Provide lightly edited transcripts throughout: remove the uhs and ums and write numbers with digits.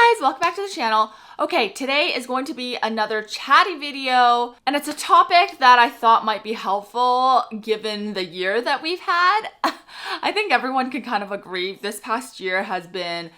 guys, welcome back to the channel. Okay, today is going to be another chatty video, and it's a topic that I thought might be helpful given the year that we've had. I think everyone can kind of agree this past year has been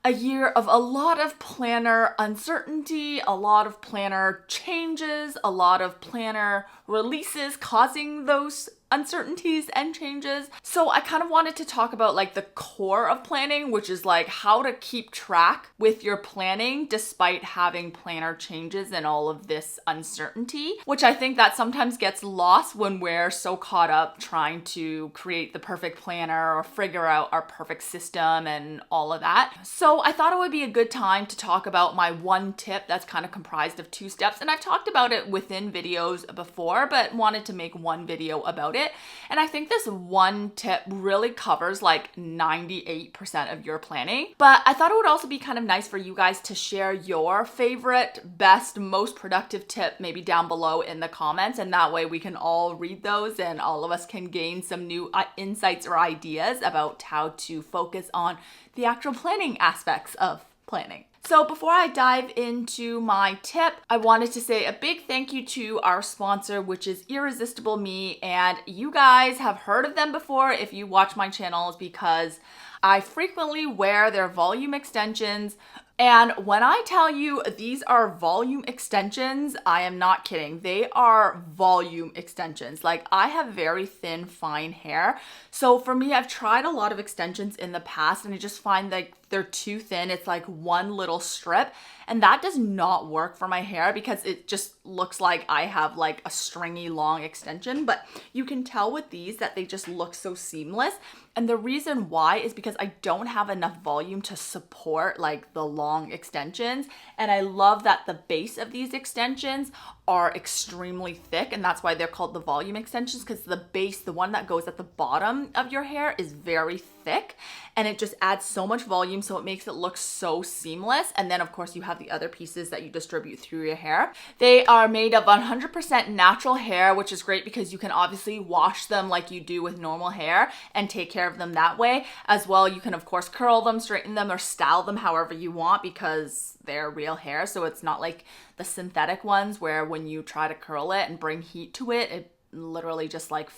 a year of a lot of planner uncertainty, a lot of planner changes, a lot of planner releases causing those uncertainties and changes. So I kind of wanted to talk about like the core of planning, which is like how to keep track with your planning despite having planner changes and all of this uncertainty, which I think that sometimes gets lost when we're so caught up trying to create the perfect planner or figure out our perfect system and all of that. So I thought it would be a good time to talk about my one tip that's kind of comprised of 2 steps. And I've talked about it within videos before, but wanted to make one video about it. And I think this one tip really covers like 98% of your planning. But I thought it would also be kind of nice for you guys to share your favorite, best, most productive tip maybe down below in the comments. And that way we can all read those and all of us can gain some new insights or ideas about how to focus on the actual planning aspects of planning. So before I dive into my tip, I wanted to say a big thank you to our sponsor, which is Irresistible Me. And you guys have heard of them before if you watch my channels because I frequently wear their volume extensions. And when I tell you these are volume extensions, I am not kidding. They are volume extensions. Like I have very thin, fine hair. So for me, I've tried a lot of extensions in the past and I just find like they're too thin. It's like one little strip. And that does not work for my hair because it just looks like I have like a stringy long extension. But you can tell with these that they just look so seamless. And the reason why is because I don't have enough volume to support like the long extensions. And I love that the base of these extensions are extremely thick. And that's why they're called the volume extensions, because the base, the one that goes at the bottom of your hair, is very thick. And it just adds so much volume, so it makes it look so seamless. And then of course you have the other pieces that you distribute through your hair. They are made of 100% natural hair, which is great because you can obviously wash them like you do with normal hair and take care of them that way. As well, you can of course curl them, straighten them, or style them however you want because they're real hair. So it's not like the synthetic ones where when you try to curl it and bring heat to it, it literally just like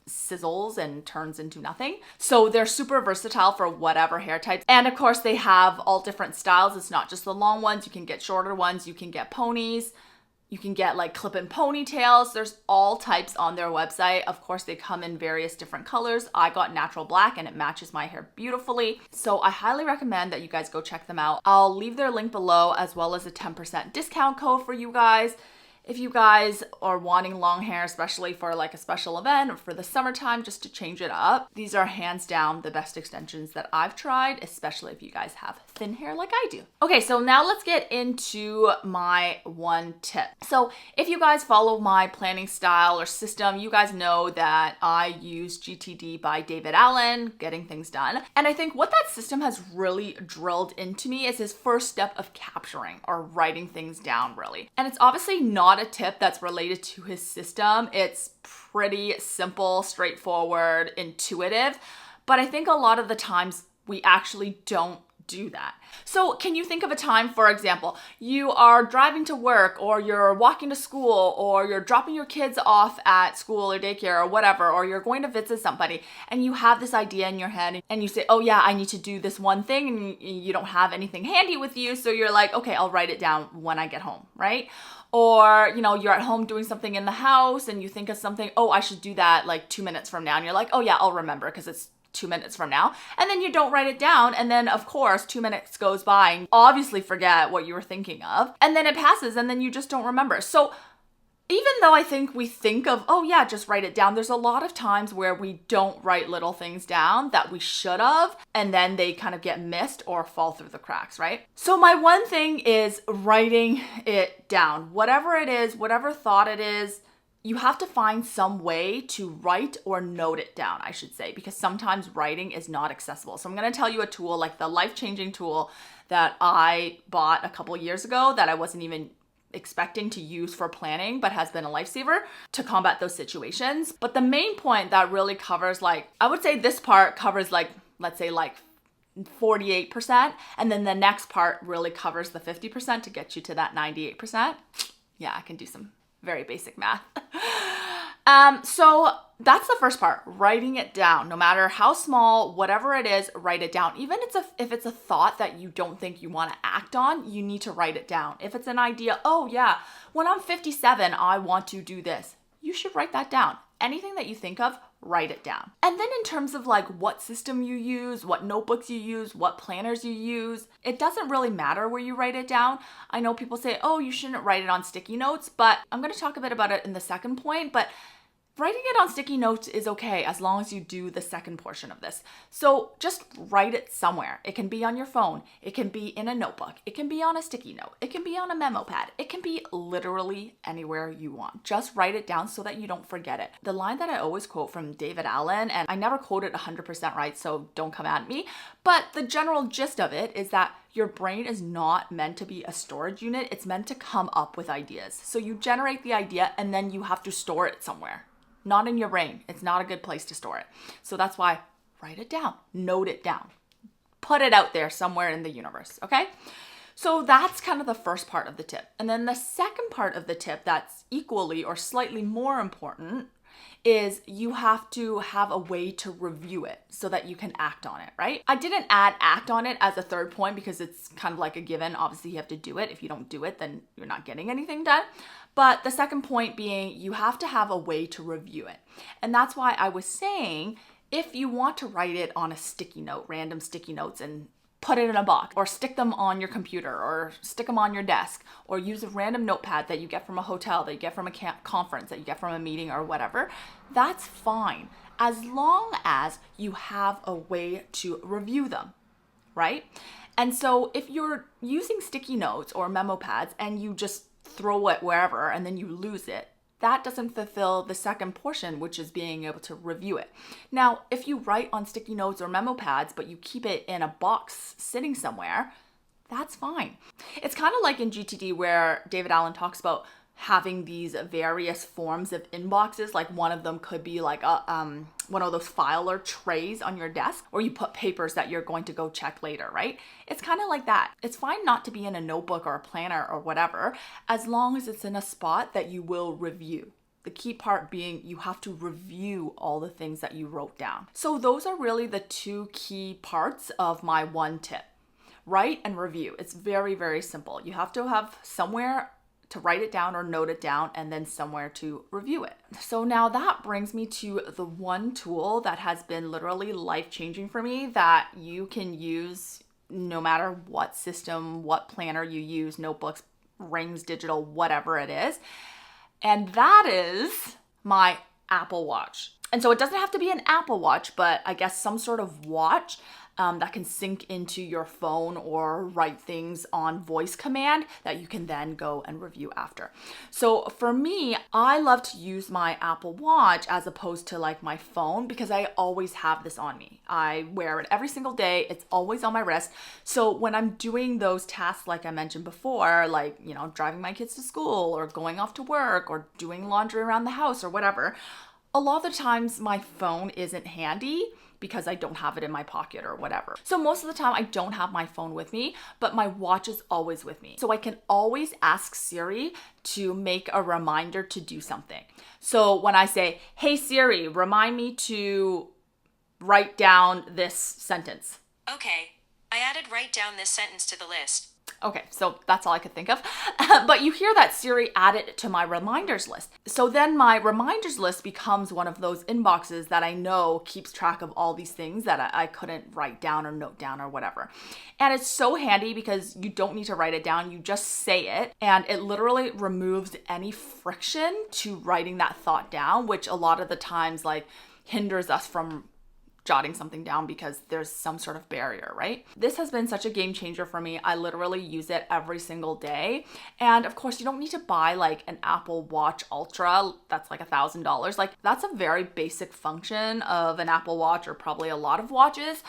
sizzles and turns into nothing. So they're super versatile for whatever hair types. And of course they have all different styles. It's not just the long ones. You can get shorter ones. You can get ponies. You can get like clip-in ponytails. There's all types on their website. Of course, they come in various different colors. I got natural black and it matches my hair beautifully. So I highly recommend that you guys go check them out. I'll leave their link below as well as a 10% discount code for you guys. If you guys are wanting long hair, especially for like a special event or for the summertime, just to change it up, these are hands down the best extensions that I've tried, especially if you guys have thin hair like I do. Okay, so now let's get into my one tip. So if you guys follow my planning style or system, you guys know that I use GTD by David Allen, Getting Things Done. And I think what that system has really drilled into me is his first step of capturing or writing things down, really. And it's obviously not a tip that's related to his system. It's pretty simple, straightforward, intuitive, but I think a lot of the times we actually don't do that. So can you think of a time, for example, you are driving to work or you're walking to school or you're dropping your kids off at school or daycare or whatever, or you're going to visit somebody and you have this idea in your head and you say, oh yeah, I need to do this one thing, and you don't have anything handy with you. So you're like, okay, I'll write it down when I get home, right? Or, you know, you're at home doing something in the house and you think of something, oh, I should do that like 2 minutes from now. And you're like, oh yeah, I'll remember because it's 2 minutes from now. And then you don't write it down. And then of course, 2 minutes goes by and you obviously forget what you were thinking of. And then it passes and then you just don't remember. So even though I think we think of, oh yeah, just write it down, there's a lot of times where we don't write little things down that we should have, and then they kind of get missed or fall through the cracks, right? So my one thing is writing it down. Whatever it is, whatever thought it is, you have to find some way to write or note it down, I should say, because sometimes writing is not accessible. So I'm going to tell you a tool, like the life-changing tool that I bought a couple years ago that I wasn't even expecting to use for planning, but has been a lifesaver to combat those situations. But the main point that really covers, like, I would say this part covers like, let's say like 48%, and then the next part really covers the 50% to get you to that 98%. Yeah, I can do some very basic math. So that's the first part, writing it down. No matter how small, whatever it is, write it down. Even if it's a thought that you don't think you want to act on, you need to write it down. If it's an idea, oh yeah, when I'm 57, I want to do this. You should write that down. Anything that you think of, write it down. And then in terms of like what system you use, what notebooks you use, what planners you use, it doesn't really matter where you write it down. I know people say, oh, you shouldn't write it on sticky notes, but I'm going to talk a bit about it in the second point, but writing it on sticky notes is okay as long as you do the second portion of this. So just write it somewhere. It can be on your phone. It can be in a notebook. It can be on a sticky note. It can be on a memo pad. It can be literally anywhere you want. Just write it down so that you don't forget it. The line that I always quote from David Allen, and I never quote it 100% right, so don't come at me, but the general gist of it is that your brain is not meant to be a storage unit. It's meant to come up with ideas. So you generate the idea and then you have to store it somewhere. Not in your brain. It's not a good place to store it. So that's why write it down, note it down, put it out there somewhere in the universe, okay? So that's kind of the first part of the tip. And then the second part of the tip that's equally or slightly more important is you have to have a way to review it so that you can act on it, right? I didn't add act on it as a third point because it's kind of like a given. Obviously, you have to do it. If you don't do it, then you're not getting anything done. But the second point being you have to have a way to review it. And that's why I was saying if you want to write it on a sticky note, random sticky notes, and put it in a box or stick them on your computer or stick them on your desk or use a random notepad that you get from a hotel, that you get from a conference, that you get from a meeting or whatever, that's fine as long as you have a way to review them, right? And so if you're using sticky notes or memo pads and you just throw it wherever and then you lose it, that doesn't fulfill the second portion, which is being able to review it. Now, if you write on sticky notes or memo pads, but you keep it in a box sitting somewhere, that's fine. It's kind of like in GTD where David Allen talks about having these various forms of inboxes. Like one of them could be like one of those filer trays on your desk, or you put papers that you're going to go check later, right? It's kind of like that. It's fine not to be in a notebook or a planner or whatever, as long as it's in a spot that you will review. The key part being you have to review all the things that you wrote down. So those are really the two key parts of my one tip. Write and review. It's very, very simple. You have to have somewhere to write it down or note it down, and then somewhere to review it. So now that brings me to the one tool that has been literally life-changing for me that you can use no matter what system, what planner you use, notebooks, rings, digital, whatever it is. And that is my Apple Watch. And so it doesn't have to be an Apple Watch, but I guess some sort of watch that can sync into your phone or write things on voice command that you can then go and review after. So for me, I love to use my Apple Watch as opposed to like my phone because I always have this on me. I wear it every single day. It's always on my wrist. So when I'm doing those tasks, like I mentioned before, like, you know, driving my kids to school or going off to work or doing laundry around the house or whatever, a lot of the times my phone isn't handy because I don't have it in my pocket or whatever. So most of the time I don't have my phone with me, but my watch is always with me. So I can always ask Siri to make a reminder to do something. So when I say, hey Siri, remind me to write down this sentence. Okay, I added write down this sentence to the list. Okay, so that's all I could think of. But you hear that Siri added to my reminders list. So then my reminders list becomes one of those inboxes that I know keeps track of all these things that I couldn't write down or note down or whatever. And it's so handy because you don't need to write it down. You just say it and it literally removes any friction to writing that thought down, which a lot of the times like hinders us from jotting something down because there's some sort of barrier, right? This has been such a game changer for me. I literally use it every single day. And of course, you don't need to buy like an Apple Watch Ultra. That's like $1,000. Like that's a very basic function of an Apple Watch or probably a lot of watches.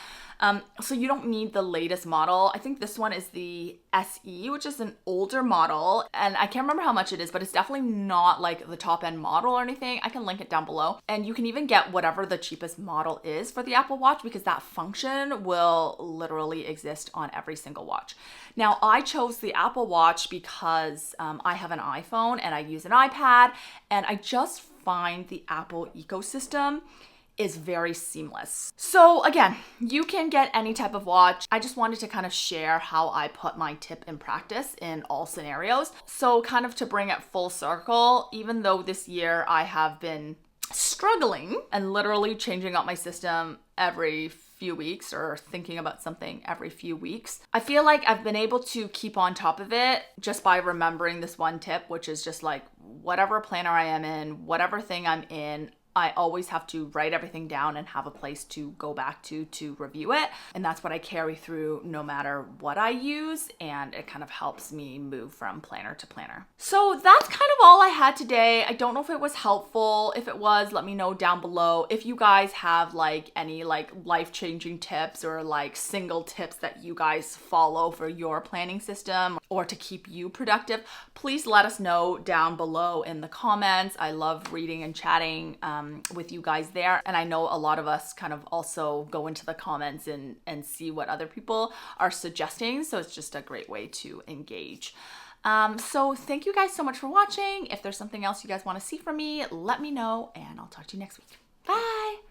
So you don't need the latest model. I think this one is the SE, which is an older model. And I can't remember how much it is, but it's definitely not like the top end model or anything. I can link it down below. And you can even get whatever the cheapest model is for the the Apple Watch because that function will literally exist on every single watch. Now, I chose the Apple Watch because I have an iPhone and I use an iPad, and I just find the Apple ecosystem is very seamless. So again, you can get any type of watch. I just wanted to kind of share how I put my tip in practice in all scenarios. So kind of to bring it full circle, even though this year I have been struggling and literally changing up my system every few weeks or thinking about something every few weeks, I feel like I've been able to keep on top of it just by remembering this one tip, which is just like whatever planner I am in, whatever thing I'm in, I always have to write everything down and have a place to go back to review it. And that's what I carry through no matter what I use. And it kind of helps me move from planner to planner. So that's kind of all I had today. I don't know if it was helpful. If it was, let me know down below. If you guys have like any like life-changing tips or like single tips that you guys follow for your planning system or to keep you productive, please let us know down below in the comments. I love reading and chatting with you guys there. And I know a lot of us kind of also go into the comments and see what other people are suggesting. So it's just a great way to engage. So thank you guys so much for watching. If there's something else you guys want to see from me, let me know and I'll talk to you next week. Bye.